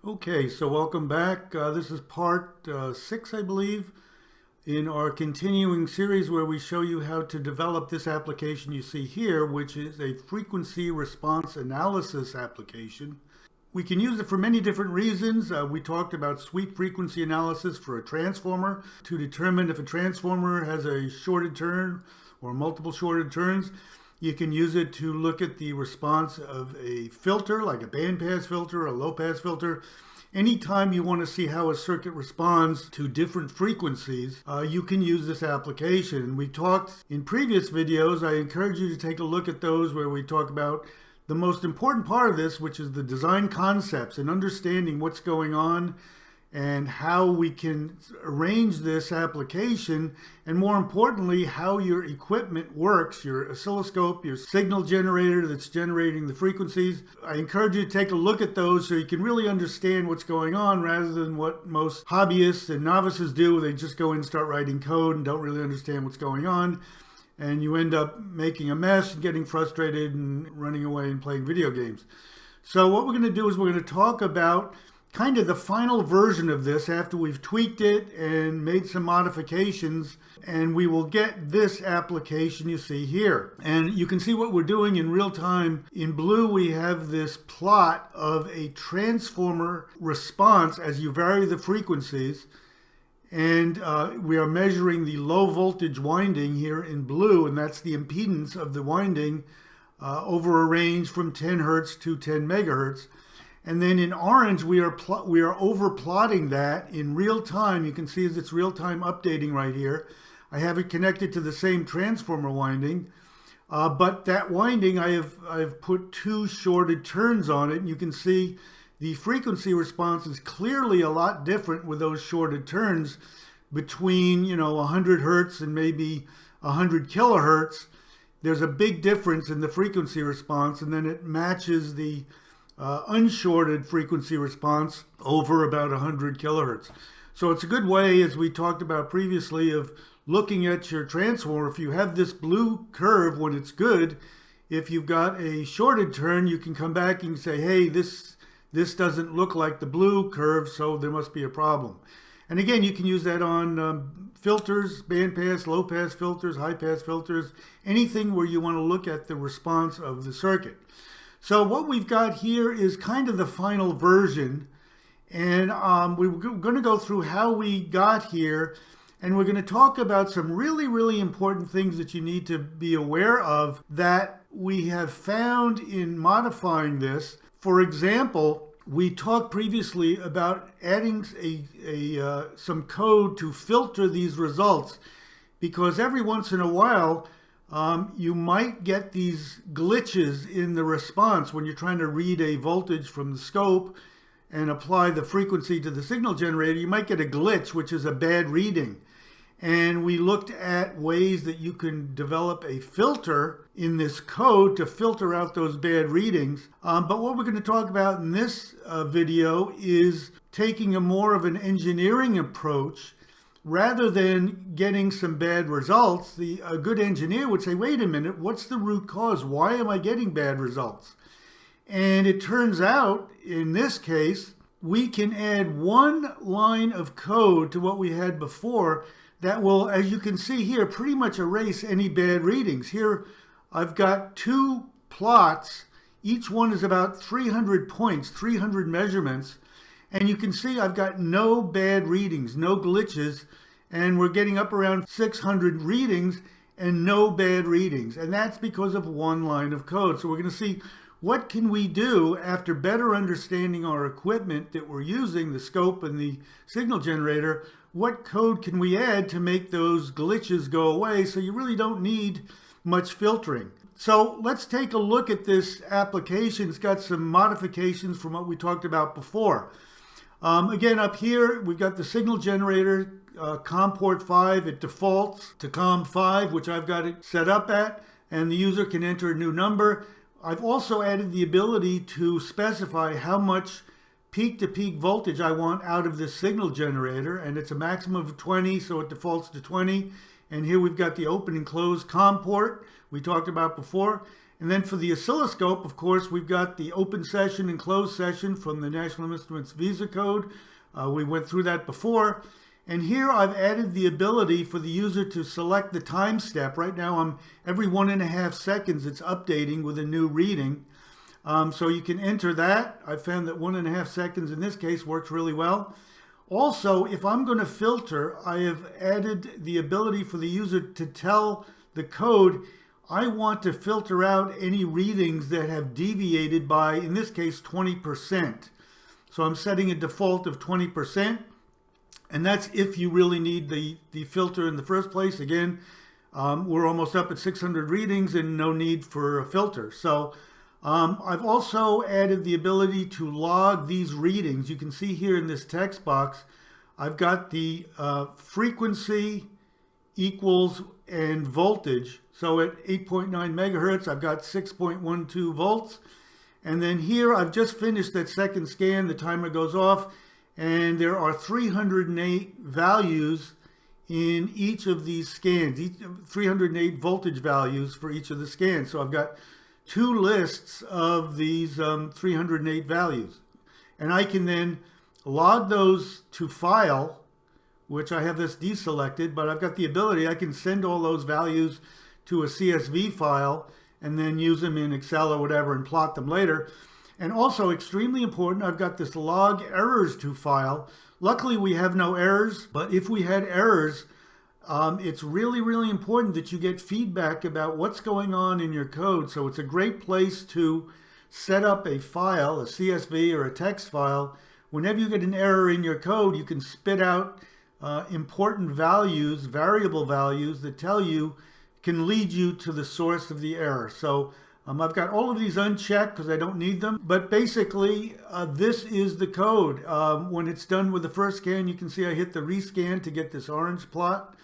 Okay, so welcome back. This is part 6, I believe, in our continuing series where we show you how to develop this application you see here, which is a frequency response analysis application. We can use it for many different reasons. We talked about sweep frequency analysis for a transformer to determine if a transformer has a shorted turn or multiple shorted turns. You can use it to look at the response of a filter, like a bandpass filter, a low-pass filter. Anytime you want to see how a circuit responds to different frequencies, you can use this application. We talked in previous videos. I encourage you to take a look at those where we talk about the most important part of this, which is the design concepts and understanding what's going on and how we can arrange this application, and more importantly, how your equipment works, your oscilloscope, your signal generator that's generating the frequencies. I encourage you to take a look at those so you can really understand what's going on rather than what most hobbyists and novices do. They just go in and start writing code and don't really understand what's going on. And you end up making a mess and getting frustrated and running away and playing video games. So what we're going to do is we're going to talk about kind of the final version of this after we've tweaked it and made some modifications, and we will get this application you see here. And you can see what we're doing in real time. In blue, we have this plot of a transformer response as you vary the frequencies. And we are measuring the low voltage winding here in blue, and that's the impedance of the winding over a range from 10 hertz to 10 megahertz. And then in orange, we are over plotting that in real time. You can see as it's real time updating right here. I have it connected to the same transformer winding, but that winding I have put two shorted turns on it, and you can see the frequency response is clearly a lot different with those shorted turns between 100 hertz and maybe 100 kilohertz. There's a big difference in the frequency response, and then it matches the unshorted frequency response over about 100 kilohertz. So it's a good way, as we talked about previously, of looking at your transformer. If you have this blue curve when it's good, if you've got a shorted turn, you can come back and say, hey, this doesn't look like the blue curve, so there must be a problem. And again, you can use that on filters, bandpass, low-pass filters, high-pass filters, anything where you want to look at the response of the circuit. So what we've got here is kind of the final version, and we're going to go through how we got here, and we're going to talk about some really, really important things that you need to be aware of that we have found in modifying this. For example, we talked previously about adding some code to filter these results, because every once in a while you might get these glitches in the response when you're trying to read a voltage from the scope and apply the frequency to the signal generator. You might get a glitch, which is a bad reading. And we looked at ways that you can develop a filter in this code to filter out those bad readings. But what we're going to talk about in this video is taking a more of an engineering approach. Rather than getting some bad results, a good engineer would say, wait a minute, what's the root cause? Why am I getting bad results? And it turns out, in this case, we can add one line of code to what we had before that will, as you can see here, pretty much erase any bad readings. Here, I've got two plots. Each one is about 300 points, 300 measurements. And you can see I've got no bad readings, no glitches, and we're getting up around 600 readings and no bad readings. And that's because of one line of code. So we're going to see what can we do after better understanding our equipment that we're using, the scope and the signal generator. What code can we add to make those glitches go away so you really don't need much filtering? So let's take a look at this application. It's got some modifications from what we talked about before. Again, up here, we've got the signal generator, COM port 5. It defaults to COM 5, which I've got it set up at, and the user can enter a new number. I've also added the ability to specify how much peak-to-peak voltage I want out of this signal generator, and it's a maximum of 20, so it defaults to 20. And here we've got the open and close COM port we talked about before. And then for the oscilloscope, of course, we've got the open session and closed session from the National Instruments Visa code. We went through that before. And here I've added the ability for the user to select the time step. Right now, every 1.5 seconds, it's updating with a new reading. So you can enter that. I found that 1.5 seconds in this case works really well. Also, if I'm going to filter, I have added the ability for the user to tell the code, I want to filter out any readings that have deviated by, in this case, 20%. So I'm setting a default of 20. And that's if you really need the filter in the first place. Again, we're almost up at 600 readings and no need for a filter. So I've also added the ability to log these readings. You can see here in this text box, I've got the frequency equals and voltage. So at 8.9 megahertz, I've got 6.12 volts. And then here, I've just finished that second scan. The timer goes off. And there are 308 values in each of these scans, 308 voltage values for each of the scans. So I've got 2 lists of these 308 values. And I can then log those to file, which I have this deselected, but I've got the ability, I can send all those values to a CSV file and then use them in Excel or whatever and plot them later. And also, extremely important, I've got this log errors to file. Luckily, we have no errors, but if we had errors, it's really, really important that you get feedback about what's going on in your code. So it's a great place to set up a file, a CSV or a text file. Whenever you get an error in your code, you can spit out important values, variable values that tell you, can lead you to the source of the error. So I've got all of these unchecked because I don't need them. But basically, this is the code. When it's done with the first scan, you can see I hit the rescan to get this orange plot.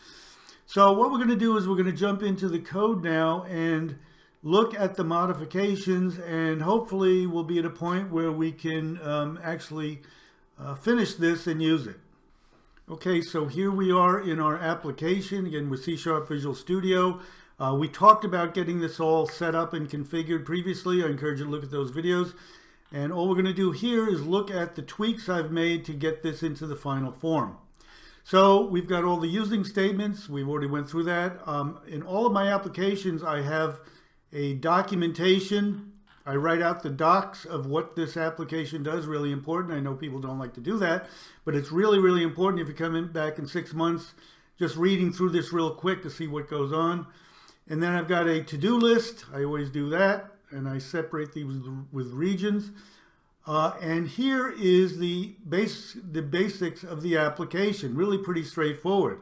So what we're going to do is we're going to jump into the code now and look at the modifications. And hopefully we'll be at a point where we can actually finish this and use it. Okay, so here we are in our application, again with C# Visual Studio. We talked about getting this all set up and configured previously. I encourage you to look at those videos. And all we're going to do here is look at the tweaks I've made to get this into the final form. So we've got all the using statements. We've already went through that. In all of my applications, I have a documentation. I write out the docs of what this application does, really important. I know people don't like to do that, but it's really, really important if you come in back in 6 months, just reading through this real quick to see what goes on. And then I've got a to-do list. I always do that, and I separate these with regions. And here is the basics of the application, really pretty straightforward.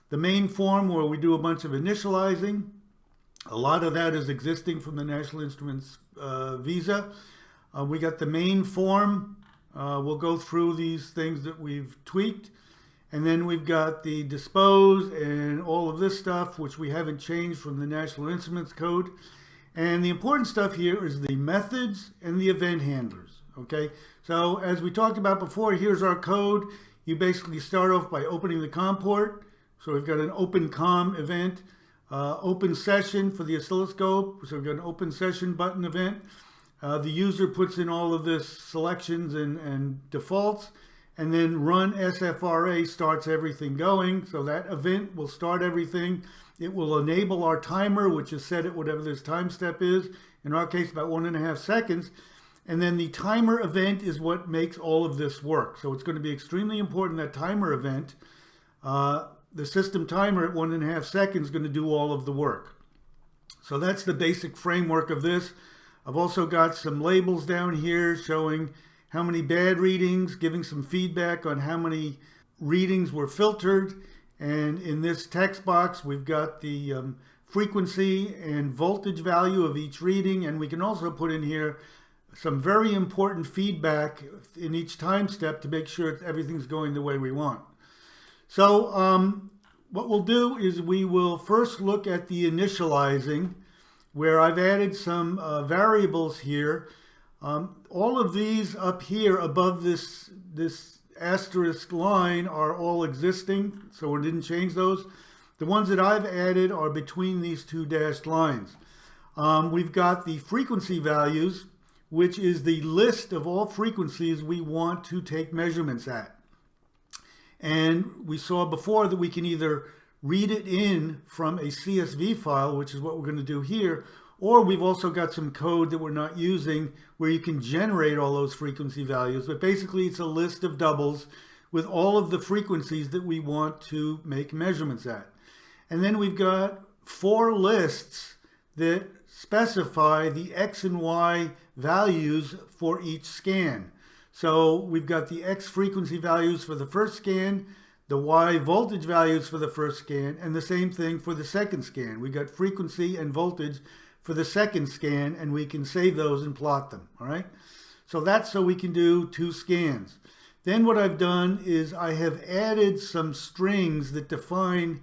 The main form where we do a bunch of initializing. A lot of that is existing from the National Instruments Visa. We got the main form. We'll go through these things that we've tweaked. And then we've got the dispose and all of this stuff, which we haven't changed from the National Instruments Code. And the important stuff here is the methods and the event handlers. Okay, so as we talked about before, here's our code. You basically start off by opening the COM port. So we've got an open COM event, open session for the oscilloscope. So we've got an open session button event. The user puts in all of this selections and defaults. And then run SFRA starts everything going. So that event will start everything. It will enable our timer, which is set at whatever this time step is. In our case, about 1.5 seconds. And then the timer event is what makes all of this work. So it's going to be extremely important, that timer event. The system timer at 1.5 seconds is going to do all of the work. So that's the basic framework of this. I've also got some labels down here showing how many bad readings, giving some feedback on how many readings were filtered. And in this text box, we've got the frequency and voltage value of each reading. And we can also put in here some very important feedback in each time step to make sure everything's going the way we want. So what we'll do is we will first look at the initializing, where I've added some variables here. All of these up here above this asterisk line are all existing, so we didn't change those. The ones that I've added are between these two dashed lines. We've got the frequency values, which is the list of all frequencies we want to take measurements at. And we saw before that we can either read it in from a CSV file, which is what we're going to do here, or we've also got some code that we're not using where you can generate all those frequency values. But basically it's a list of doubles with all of the frequencies that we want to make measurements at. And then we've got 4 lists that specify the X and Y values for each scan. So we've got the X frequency values for the first scan, the Y voltage values for the first scan, and the same thing for the second scan. We've got frequency and voltage for the second scan, and we can save those and plot them, all right? So that's so we can do 2 scans. Then what I've done is I have added some strings that define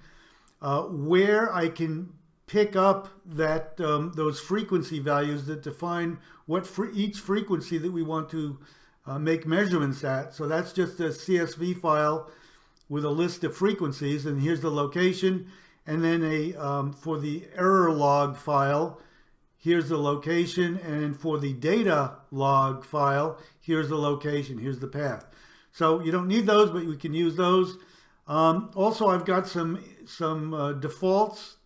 where I can pick up that those frequency values that define what for each frequency that we want to make measurements at. So that's just a CSV file with a list of frequencies, and here's the location. And then for the error log file, here's the location, and for the data log file, here's the location, here's the path. So you don't need those, but we can use those. Also, I've got some defaults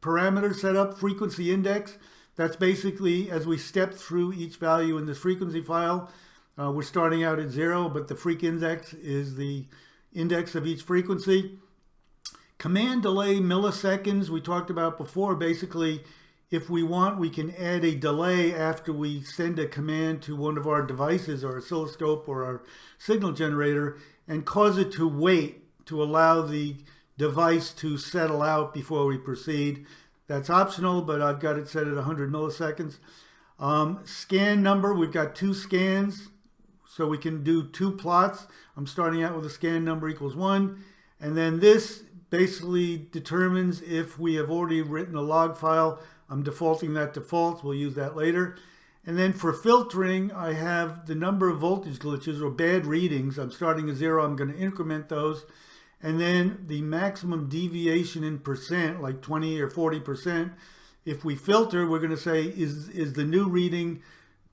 parameters set up. Frequency index, that's basically as we step through each value in this frequency file, we're starting out at 0, but the freq index is the index of each frequency. Command delay milliseconds, we talked about before. Basically, if we want, we can add a delay after we send a command to one of our devices, our oscilloscope or our signal generator, and cause it to wait to allow the device to settle out before we proceed. That's optional, but I've got it set at 100 milliseconds. Scan number, we've got 2 scans, so we can do 2 plots. I'm starting out with a scan number equals 1, and then this basically determines if we have already written a log file. I'm defaulting that to false. We'll use that later. And then for filtering, I have the number of voltage glitches or bad readings. I'm starting at 0. I'm going to increment those. And then the maximum deviation in percent, like 20 or 40%. If we filter, we're going to say, is the new reading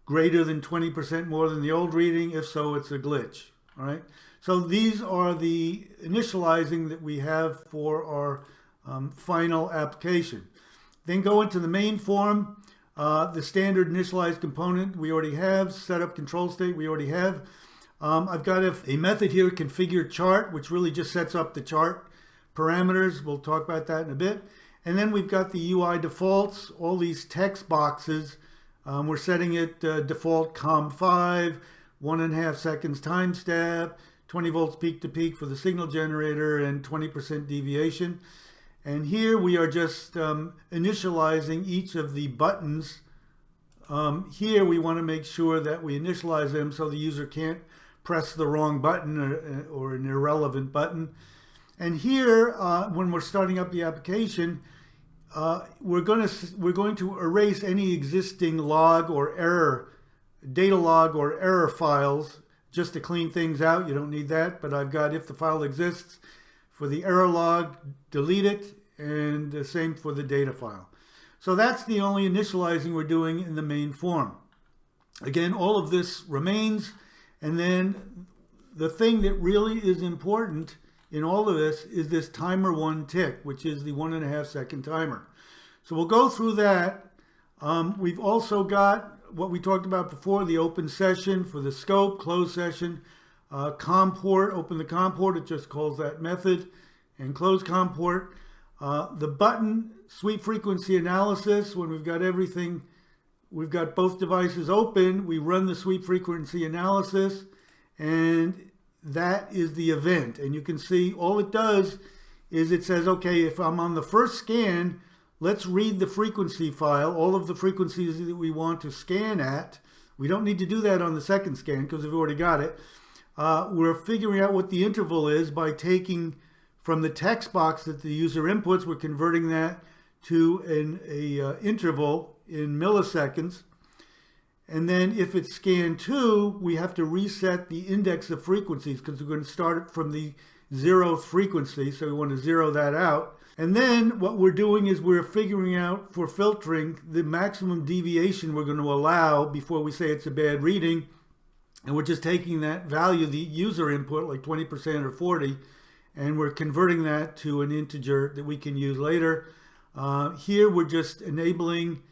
greater than 20% more than the old reading? If so, it's a glitch. All right. So these are the initializing that we have for our final application. Then go into the main form. The standard initialized component we already have. Setup control state we already have. I've got a method here, configure chart, which really just sets up the chart parameters. We'll talk about that in a bit. And then we've got the UI defaults, all these text boxes. We're setting it default COM5, 1.5 seconds time step, 20 volts peak to peak for the signal generator, and 20% deviation. And here we are just initializing each of the buttons. Here we want to make sure that we initialize them so the user can't press the wrong button or an irrelevant button. And here, when we're starting up the application, we're going to erase any existing log or error, data log or error files, just to clean things out. You don't need that, but I've got if the file exists. For the error log, delete it, and the same for the data file. So that's the only initializing we're doing in the main form. Again, all of this remains, and then the thing that really is important in all of this is this timer 1 tick, which is the 1.5 second timer. So we'll go through that. We've also got what we talked about before, the open session for the scope, close session, COM port, open the COM port, it just calls that method, and close COM port. The button sweep frequency analysis, when we've got everything, we've got both devices open, we run the sweep frequency analysis, and that is the event. And you can see all it does is it says, okay, if I'm on the first scan, let's read the frequency file, all of the frequencies that we want to scan at. We don't need to do that on the second scan because we've already got it. We're figuring out what the interval is by taking from the text box that the user inputs, we're converting that to an interval in milliseconds. And then if it's scan 2, we have to reset the index of frequencies because we're going to start from the zeroth frequency, so we want to zero that out. And then what we're doing is we're figuring out, for filtering, the maximum deviation we're going to allow before we say it's a bad reading. And we're just taking that value, the user input, like 20% or 40, and we're converting that to an integer that we can use later. Here we're just enabling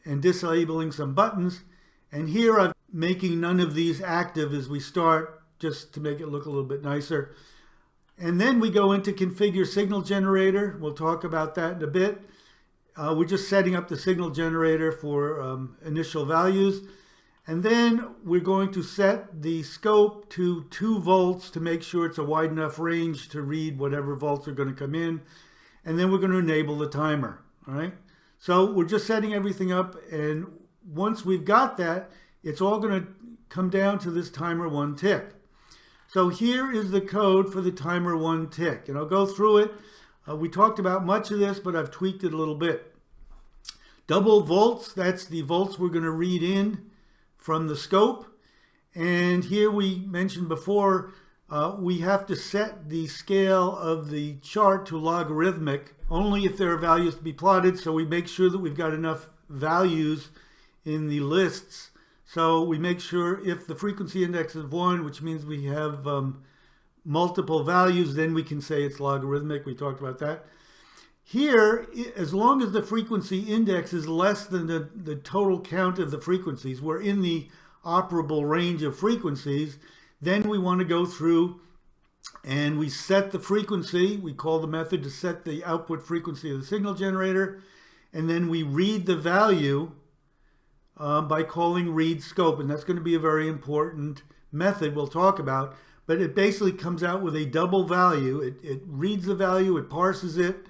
and disabling some buttons. And here I'm making none of these active as we start, just to make it look a little bit nicer. And then we go into configure signal generator. We'll talk about that in a bit. We're just setting up the signal generator for initial values. And then we're going to set the scope to 2 volts to make sure it's a wide enough range to read whatever volts are going to come in. And then we're going to enable the timer. All right. So we're just setting everything up. And once we've got that, it's all going to come down to this timer 1 tick. So here is the code for the timer 1 tick, and I'll go through it. We talked about much of this, but I've tweaked it a little bit. Double volts, that's the volts we're going to read in from the scope. And here we mentioned before, we have to set the scale of the chart to logarithmic, only if there are values to be plotted, so we make sure that we've got enough values in the lists. So we make sure if the frequency index is 1, which means we have multiple values, then we can say it's logarithmic. We talked about that. Here, as long as the frequency index is less than the total count of the frequencies, we're in the operable range of frequencies, then we want to go through and we set the frequency. We call the method to set the output frequency of the signal generator, and then we read the value by calling read scope, and that's going to be a very important method we'll talk about. But it basically comes out with a double value. It reads the value, it parses it,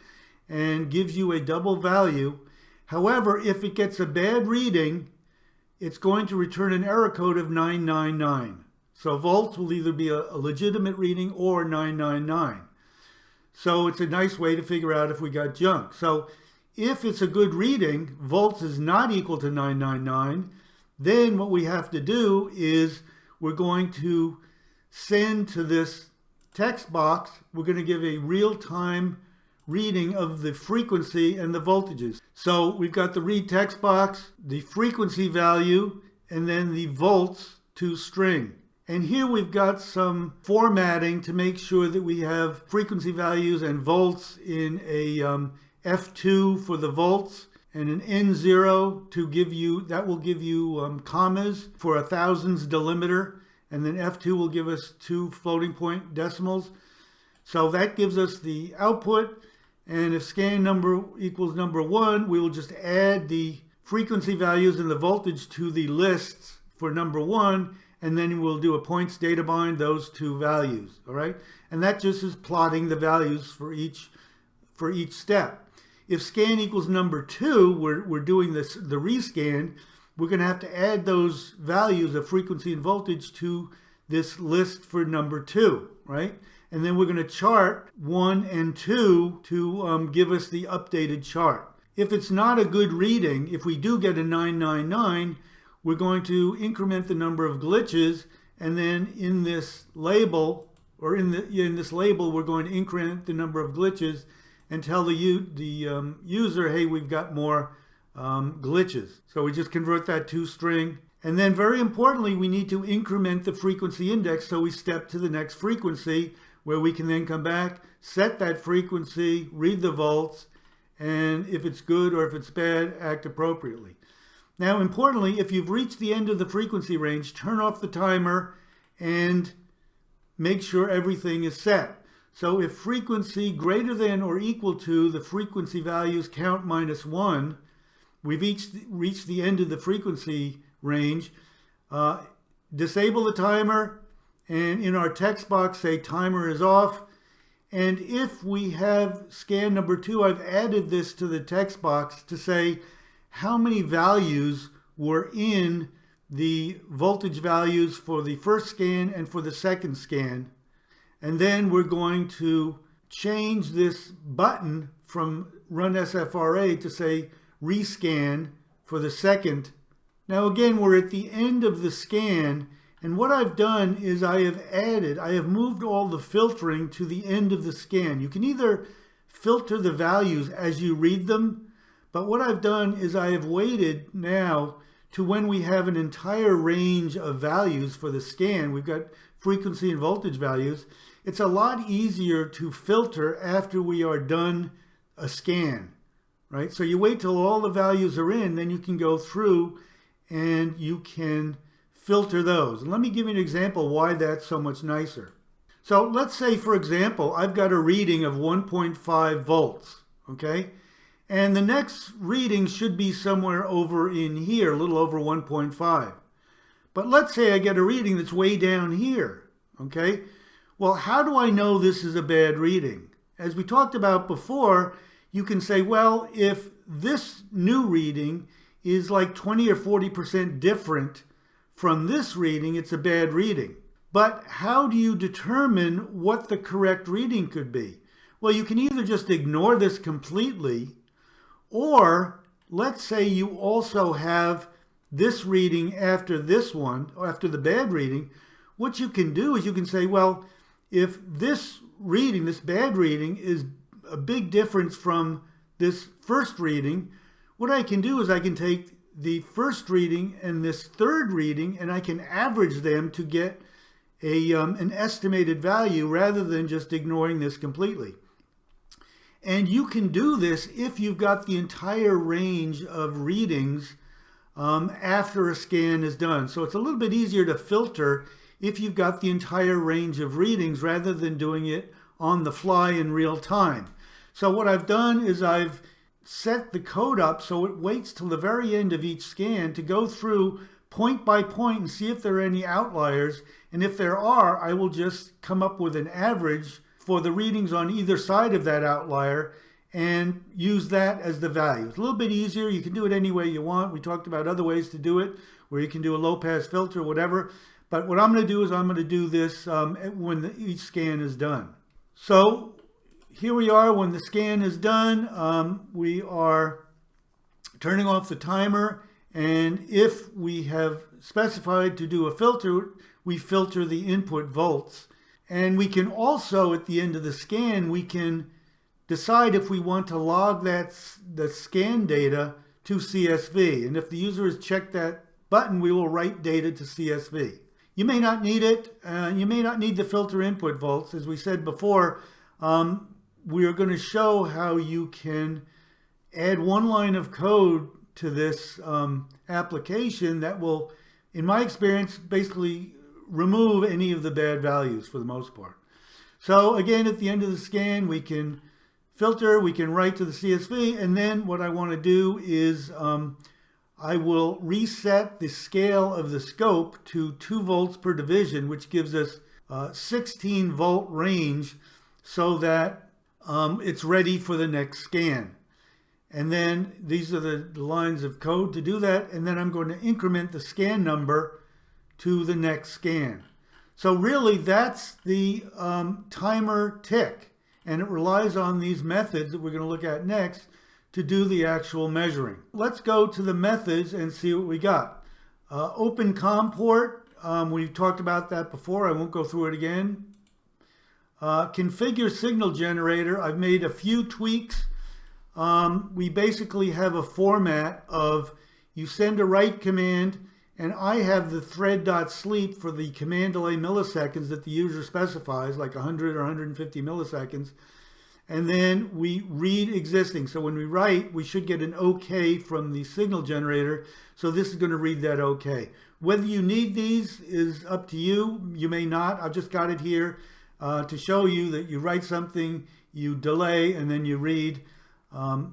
and gives you a double value. However, if it gets a bad reading, it's going to return an error code of 999. So volts will either be a legitimate reading or 999. So it's a nice way to figure out if we got junk. So if it's a good reading, volts is not equal to 999, then what we have to do is we're going to send to this text box, we're going to give a real-time reading of the frequency and the voltages. So we've got the read text box, the frequency value, and then the volts to string. And here we've got some formatting to make sure that we have frequency values and volts in a F2 for the volts and an N0 to give you, that will give you commas for a thousands delimiter, and then F2 will give us 2 floating point decimals. So that gives us the output, and if scan number equals number 1, we will just add the frequency values and the voltage to the lists for number 1, and then we'll do a points data bind those 2 values, all right? And that just is plotting the values for each step. If scan equals number 2, we're doing this, the rescan, we're going to have to add those values of frequency and voltage to this list for number 2, right? And then we're going to chart 1 and 2 to give us the updated chart. If it's not a good reading, if we do get a 999, we're going to increment the number of glitches, and then in this label, or in this label, we're going to increment the number of glitches and tell the user, hey, we've got more glitches. So we just convert that to string. And then very importantly, we need to increment the frequency index, so we step to the next frequency, where we can then come back, set that frequency, read the volts, and if it's good or if it's bad, act appropriately. Now, importantly, if you've reached the end of the frequency range, turn off the timer and make sure everything is set. So if frequency greater than or equal to the frequency values count minus 1, we've reached the end of the frequency range. Disable the timer, and in our text box say timer is off. And if we have scan number 2, I've added this to the text box to say how many values were in the voltage values for the first scan and for the second scan. And then we're going to change this button from run SFRA to say rescan for the second. Now again, we're at the end of the scan, And what I've done is I have moved all the filtering to the end of the scan. You can either filter the values as you read them, but what I've done is I have waited now to when we have an entire range of values for the scan. We've got frequency and voltage values. It's a lot easier to filter after we are done a scan, right? So you wait till all the values are in, then you can go through and you can filter those. And let me give you an example why that's so much nicer. So let's say, for example, I've got a reading of 1.5 volts, okay? And the next reading should be somewhere over in here, a little over 1.5. But let's say I get a reading that's way down here, okay? Well, how do I know this is a bad reading? As we talked about before, you can say, well, if this new reading is like 20 or 40% different from this reading, it's a bad reading. But how do you determine what the correct reading could be? Well, you can either just ignore this completely, or let's say you also have this reading after this one, or after the bad reading. What you can do is you can say, well, if this reading, this bad reading, is a big difference from this first reading, what I can do is I can take the first reading and this third reading and I can average them to get an estimated value rather than just ignoring this completely. And you can do this if you've got the entire range of readings after a scan is done. So it's a little bit easier to filter if you've got the entire range of readings rather than doing it on the fly in real time. So what I've done is I've set the code up so it waits till the very end of each scan to go through point by point and see if there are any outliers. And if there are, I will just come up with an average for the readings on either side of that outlier and use that as the value. It's a little bit easier. You can do it any way you want. We talked about other ways to do it, where you can do a low-pass filter, whatever. But what I'm going to do is I'm going to do this when each scan is done. So here we are when the scan is done. We are turning off the timer. And if we have specified to do a filter, we filter the input volts. And we can also, at the end of the scan, we can decide if we want to log the scan data to CSV. And if the user has checked that button, we will write data to CSV. You may not need it. You may not need the filter input volts. As we said before, we are going to show how you can add one line of code to this application that will, in my experience, basically remove any of the bad values for the most part. So again, at the end of the scan, we can filter, we can write to the CSV, and then what I want to do is I will reset the scale of the scope to 2 volts per division, which gives us 16 volt range so that it's ready for the next scan. And then these are the lines of code to do that. And then I'm going to increment the scan number to the next scan. So really that's the timer tick. And it relies on these methods that we're going to look at next to do the actual measuring. Let's go to the methods and see what we got. Open COM port, we've talked about that before. I won't go through it again. Configure signal generator. I've made a few tweaks. We basically have a format of you send a write command, and I have the thread.sleep for the command delay milliseconds that the user specifies, like 100 or 150 milliseconds. And then we read existing. So when we write, we should get an OK from the signal generator. So this is going to read that OK. Whether you need these is up to you. You may not. I've just got it here to show you that you write something, you delay, and then you read.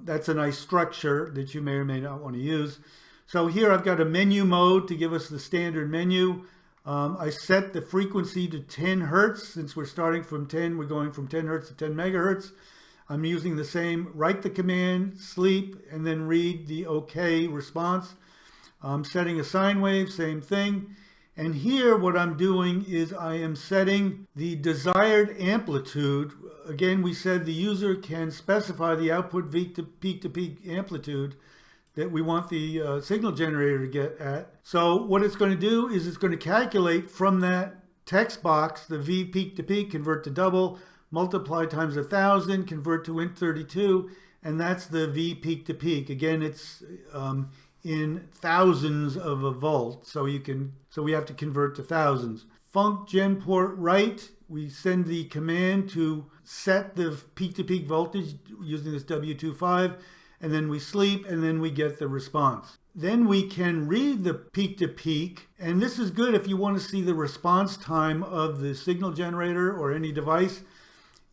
That's a nice structure that you may or may not want to use. So here I've got a menu mode to give us the standard menu. I set the frequency to 10 Hertz. Since we're starting from 10, we're going from 10 Hertz to 10 megahertz. I'm using the same write the command, sleep, and then read the OK response. I'm setting a sine wave, same thing. And here what I'm doing is I am setting the desired amplitude. Again, we said the user can specify the output peak to peak amplitude. that we want the signal generator to get at. So what it's going to do is it's going to calculate from that text box the V peak to peak, convert to double, multiply times 1,000, convert to int32, and that's the V peak to peak. Again, it's in thousands of a volt, so we have to convert to thousands. Func gen port write, we send the command to set the peak to peak voltage using this W25, and then we sleep, and then we get the response. Then we can read the peak to peak, and this is good if you want to see the response time of the signal generator or any device.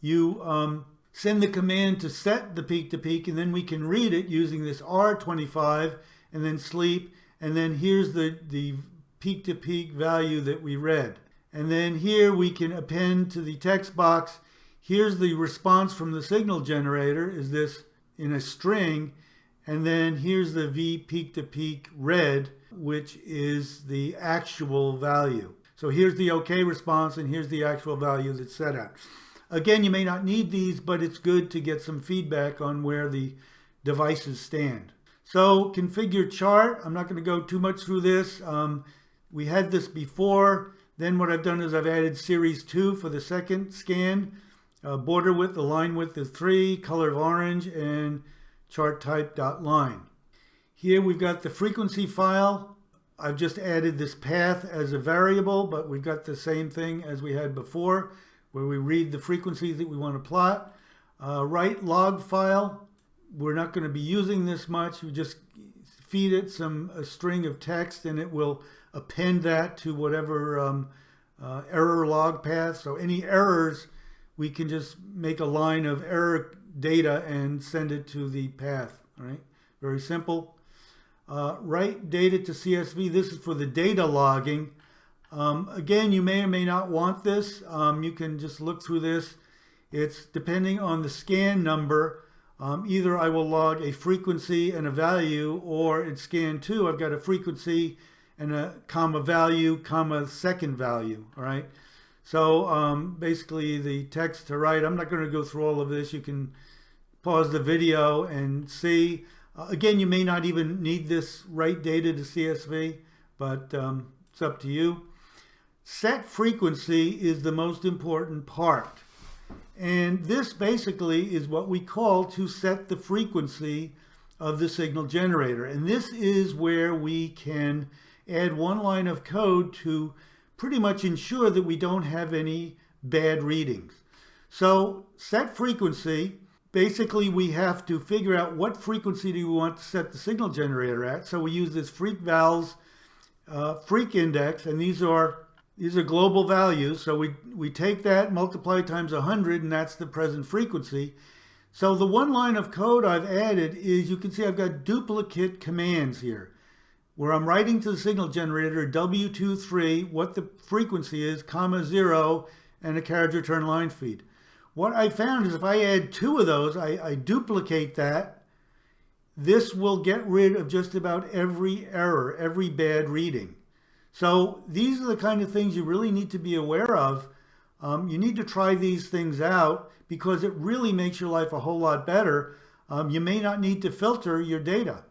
You send the command to set the peak to peak, and then we can read it using this R25, and then sleep, and then here's the peak to peak value that we read. And then here we can append to the text box, here's the response from the signal generator, is this in a string, and then here's the V peak to peak read, which is the actual value. So here's the OK response, and here's the actual value that's set at. Again, you may not need these, but it's good to get some feedback on where the devices stand. So configure chart, I'm not going to go too much through this. We had this before. Then what I've done is I've added series 2 for the second scan. Border width, the line width is 3, color of orange, and chart type .line. Here we've got the frequency file. I've just added this path as a variable, but we've got the same thing as we had before, where we read the frequencies that we want to plot. Write log file. We're not going to be using this much. We just feed it a string of text, and it will append that to whatever error log path. So any errors, we can just make a line of error data and send it to the path. All right, very simple. Write data to CSV. This is for the data logging. Again, you may or may not want this. You can just look through this. It's depending on the scan number. Either I will log a frequency and a value, or in scan 2, I've got a frequency and a comma value, comma second value. All right. So basically the text to write, I'm not going to go through all of this. You can pause the video and see. Again, you may not even need this write data to CSV, but it's up to you. Set frequency is the most important part. And this basically is what we call to set the frequency of the signal generator. And this is where we can add one line of code to pretty much ensure that we don't have any bad readings. So set frequency, basically we have to figure out what frequency do we want to set the signal generator at. So we use this freq vals freq index, and these are global values. So we take that, multiply times 100, and that's the present frequency. So the one line of code I've added is, you can see I've got duplicate commands here, where I'm writing to the signal generator W23 what the frequency is, comma 0, and a carriage return line feed. What I found is if I add 2 of those, I duplicate that, this will get rid of just about every error, every bad reading. So these are the kind of things you really need to be aware of. You need to try these things out because it really makes your life a whole lot better. You may not need to filter your data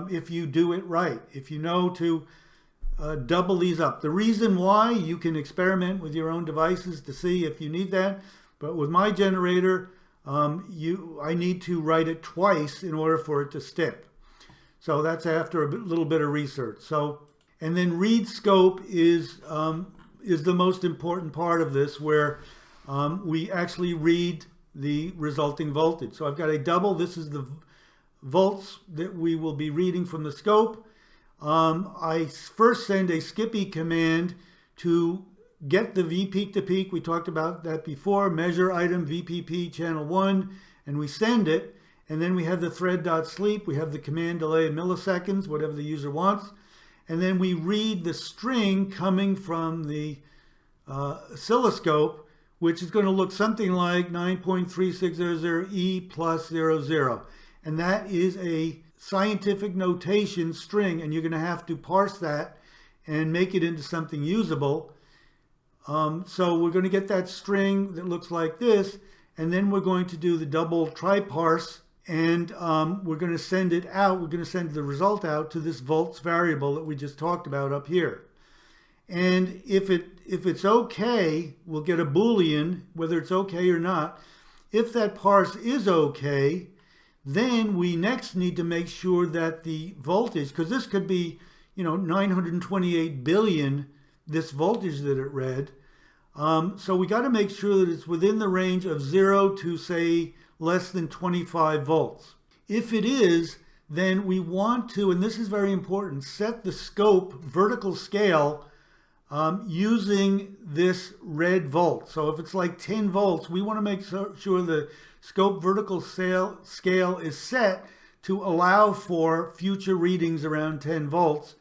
if you do it right, if you know to double these up. The reason why, you can experiment with your own devices to see if you need that. But with my generator, I need to write it twice in order for it to stick. So that's after a little bit of research. And then read scope is the most important part of this, where we actually read the resulting voltage. So I've got a double. This is the volts that we will be reading from the scope. I first send a skippy command to get the V peak to peak. We talked about that before. Measure item VPP channel 1, and we send it. And then we have the thread.sleep. We have the command delay in milliseconds, whatever the user wants. And then we read the string coming from the oscilloscope, which is going to look something like 9.3600E plus 00. And that is a scientific notation string, and you're going to have to parse that and make it into something usable. So we're going to get that string that looks like this, and then we're going to do the double try parse and we're going to send it out. We're going to send the result out to this volts variable that we just talked about up here. And if it's okay, we'll get a Boolean, whether it's okay or not. If that parse is okay, then we next need to make sure that the voltage, because this could be, 928 billion, this voltage that it read. So we got to make sure that it's within the range of 0 to, say, less than 25 volts. If it is, then we want to, and this is very important, set the scope vertical scale using this red volt. So if it's like 10 volts, we want to make sure the scope vertical scale is set to allow for future readings around 10 volts.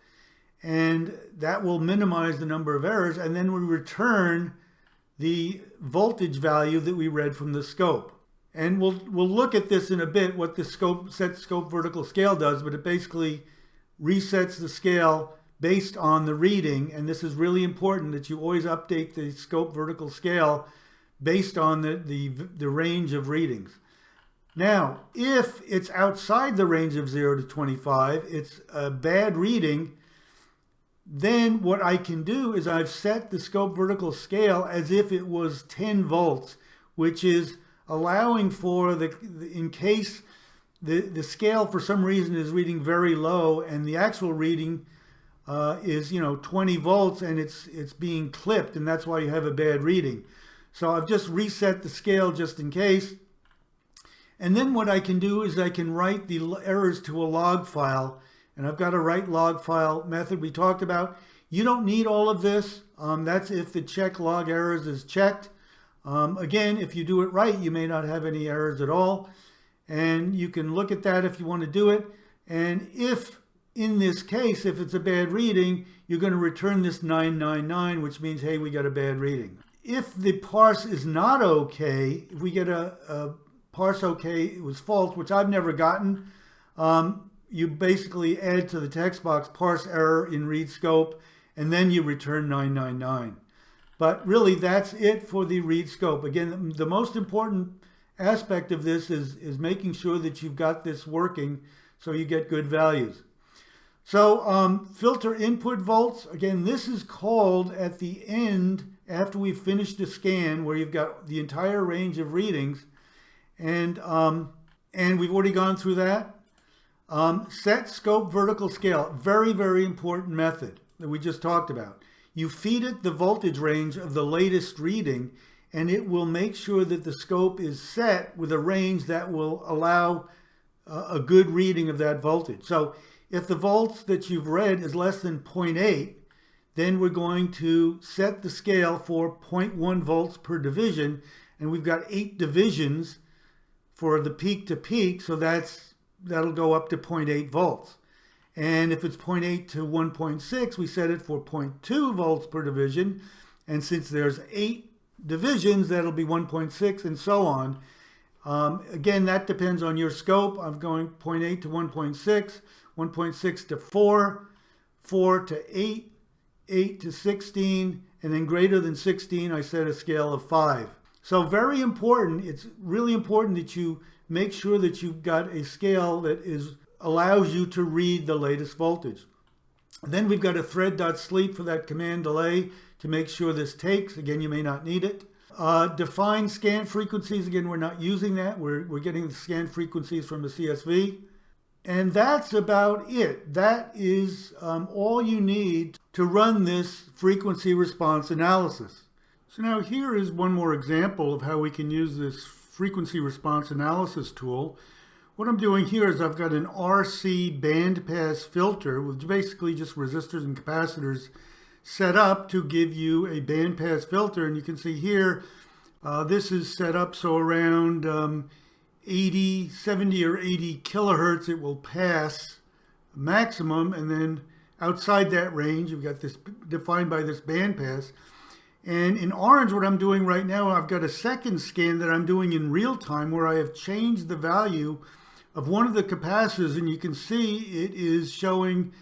And that will minimize the number of errors. And then we return the voltage value that we read from the scope. And we'll look at this in a bit, what the set scope vertical scale does, but it basically resets the scale based on the reading. And this is really important that you always update the scope vertical scale based on the range of readings. Now, if it's outside the range of 0 to 25, it's a bad reading, then what I can do is I've set the scope vertical scale as if it was 10 volts, which is allowing for in case the scale for some reason is reading very low and the actual reading is 20 volts and it's being clipped, and that's why you have a bad reading. So I've just reset the scale just in case. And then what I can do is I can write the errors to a log file. And I've got a write log file method we talked about. You don't need all of this. That's if the check log errors is checked. Again, if you do it right, you may not have any errors at all. And you can look at that if you want to do it. And if, in this case, if it's a bad reading, you're going to return this 999, which means, hey, we got a bad reading. If the parse is not okay, if we get a parse okay, it was false, which I've never gotten, you basically add to the text box parse error in read scope, and then you return 999. But really, that's it for the read scope. Again, the most important aspect of this is making sure that you've got this working so you get good values. So filter input volts, again, this is called at the end after we've finished the scan where you've got the entire range of readings, and we've already gone through that. Set scope vertical scale, very, very important method that we just talked about. You feed it the voltage range of the latest reading, and it will make sure that the scope is set with a range that will allow a good reading of that voltage. So if the volts that you've read is less than 0.8, then we're going to set the scale for 0.1 volts per division, and we've got 8 divisions for the peak to peak, so that'll go up to 0.8 volts. And if it's 0.8 to 1.6, we set it for 0.2 volts per division. And since there's 8 divisions, that'll be 1.6 and so on. Again, that depends on your scope. I'm going 0.8 to 1.6, 1.6 to 4, 4 to 8, 8 to 16, and then greater than 16, I set a scale of 5. So very important, it's really important that you make sure that you've got a scale that allows you to read the latest voltage. And then we've got a thread.sleep for that command delay to make sure this takes. Again, you may not need it. Define scan frequencies. Again, we're not using that. We're getting the scan frequencies from the CSV. And that's about it. That is all you need to run this frequency response analysis. So now here is one more example of how we can use this frequency response analysis tool. What I'm doing here is I've got an RC bandpass filter with basically just resistors and capacitors set up to give you a bandpass filter. And you can see here, this is set up so around 70 or 80 kilohertz it will pass maximum, and then outside that range you've got this defined by this bandpass. And in orange, what I'm doing right now, I've got a second scan that I'm doing in real time where I have changed the value of one of the capacitors, and you can see it is showing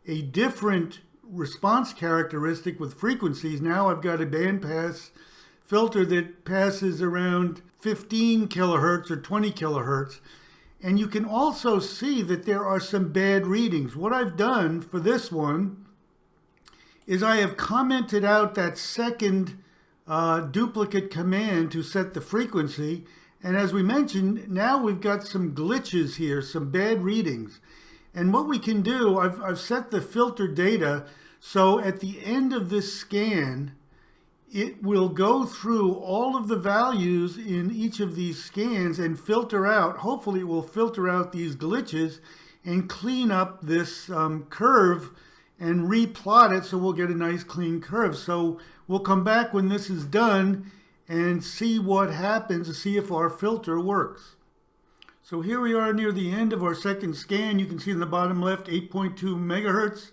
a different response characteristic with frequencies. Now I've got a bandpass filter that passes around 15 kilohertz or 20 kilohertz. And you can also see that there are some bad readings. What I've done for this one is I have commented out that second duplicate command to set the frequency. And as we mentioned, now we've got some glitches here, some bad readings. And what we can do, I've set the filter data, so at the end of this scan, it will go through all of the values in each of these scans and filter out, hopefully it will filter out these glitches and clean up this curve and replot it so we'll get a nice clean curve. So we'll come back when this is done and see what happens to see if our filter works. So here we are near the end of our second scan. You can see in the bottom left 8.2 megahertz,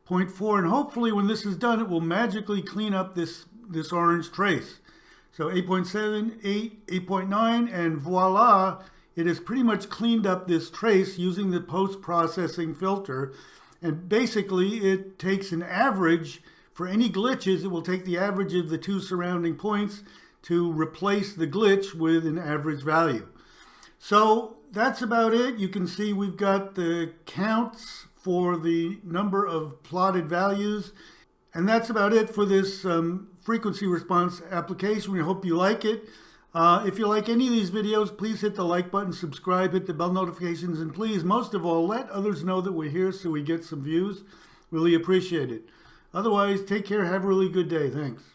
0.4, and hopefully when this is done it will magically clean up this orange trace. So 8.7, 8, 8.9, and voila, it has pretty much cleaned up this trace using the post-processing filter. And basically it takes an average for any glitches. It will take the average of the two surrounding points to replace the glitch with an average value. So that's about it. You can see we've got the counts for the number of plotted values. And that's about it for this frequency response application. We hope you like it. If you like any of these videos, please hit the like button, subscribe, hit the bell notifications, and please, most of all, let others know that we're here so we get some views. Really appreciate it. Otherwise, take care. Have a really good day. Thanks.